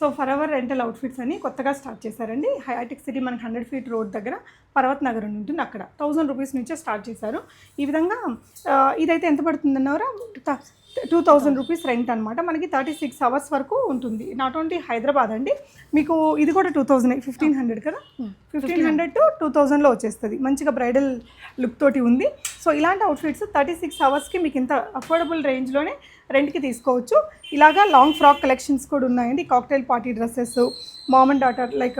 So forever rental outfits అని కొత్తగా start చేశారండి. హైటెక్ సిటీ మనకి 100 ఫీట్ రోడ్ దగ్గర పర్వత్ నగర్ అని ఉంటుంది, అక్కడ 1000 రూపీస్ నుంచే స్టార్ట్ చేశారు. ఈ విధంగా ఇదైతే ఎంత పడుతుందన్నారా, 2000 రూపీస్ రెంట్ అనమాట. మనకి 36 అవర్స్ వరకు ఉంటుంది. నాట్ ఓన్లీ హైదరాబాద్ అండి, మీకు ఇది కూడా 2000, 1500 కదా, 1500 to 2000లో వచ్చేస్తుంది. మంచిగా బ్రైడల్ లుక్ తోటి ఉంది. సో ఇలాంటి అవుట్ఫిట్స్ 36 అవర్స్కి మీకు ఇంత అఫోర్డబుల్ రేంజ్లోనే రెంట్కి తీసుకోవచ్చు. ఇలాగా లాంగ్ ఫ్రాక్ కలెక్షన్స్ కూడా ఉన్నాయండి. Cocktail party dresses, mom and daughter, like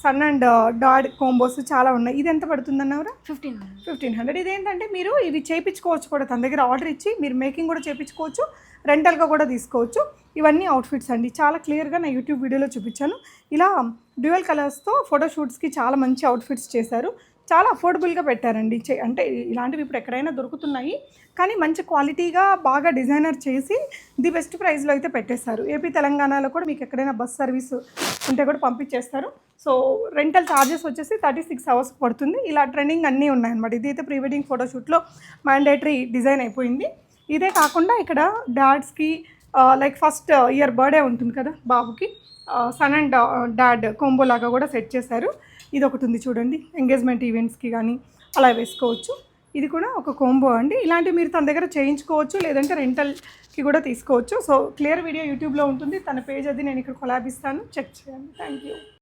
son and dad combos చాలా ఉన్నాయి. ఇది ఎంత పడుతుందన్నవరా? 1500. ఇదేంటంటే మీరు ఇవి చేయించుకోవచ్చు కూడా, తన దగ్గర ఆర్డర్ ఇచ్చి మీరు మేకింగ్ కూడా చేయించుకోవచ్చు, రెంటల్గా కూడా తీసుకోవచ్చు. ఇవన్నీ అవుట్ఫిట్స్ అండి, చాలా క్లియర్గా నా యూట్యూబ్ వీడియోలో చూపించాను. ఇలా డ్యూయల్ కలర్స్తో ఫోటోషూట్స్కి చాలా మంచి అవుట్ఫిట్స్ చేశారు. చాలా అఫోర్డబుల్గా పెట్టారండి. అంటే ఇలాంటివి ఇప్పుడు ఎక్కడైనా దొరుకుతున్నాయి, కానీ మంచి క్వాలిటీగా బాగా డిజైనర్ చేసి ది బెస్ట్ ప్రైస్లో అయితే పెట్టేస్తారు. ఏపీ తెలంగాణలో కూడా మీకు ఎక్కడైనా బస్ సర్వీస్ ఉంటే కూడా పంపించేస్తారు. సో రెంటల్ ఛార్జెస్ వచ్చేసి 36 అవర్స్ పడుతుంది. ఇలా ట్రెండింగ్ అన్నీ ఉన్నాయన్నమాట. ఇదైతే ప్రీ వెడ్డింగ్ ఫోటోషూట్లో మ్యాండేటరీ డిజైన్ అయిపోయింది. ఇదే కాకుండా ఇక్కడ డాడ్స్కి లైక్ ఫస్ట్ ఇయర్ బర్త్డే ఉంటుంది కదా బాబుకి, సన్ అండ్ డాడ్ కాంబో లాగా కూడా సెట్ చేశారు. ఇది ఒకటి ఉంది చూడండి, ఎంగేజ్మెంట్ ఈవెంట్స్కి కానీ అలా వేసుకోవచ్చు. ఇది కూడా ఒక కాంబో అండి. ఇలాంటివి మీరు తన దగ్గర చేయించుకోవచ్చు, లేదంటే రెంటల్కి కూడా తీసుకోవచ్చు. సో క్లియర్ వీడియో యూట్యూబ్లో ఉంటుంది, తన పేజ్ అది నేను ఇక్కడ కొలాబ్ ఇస్తాను, చెక్ చేయండి. Thank you.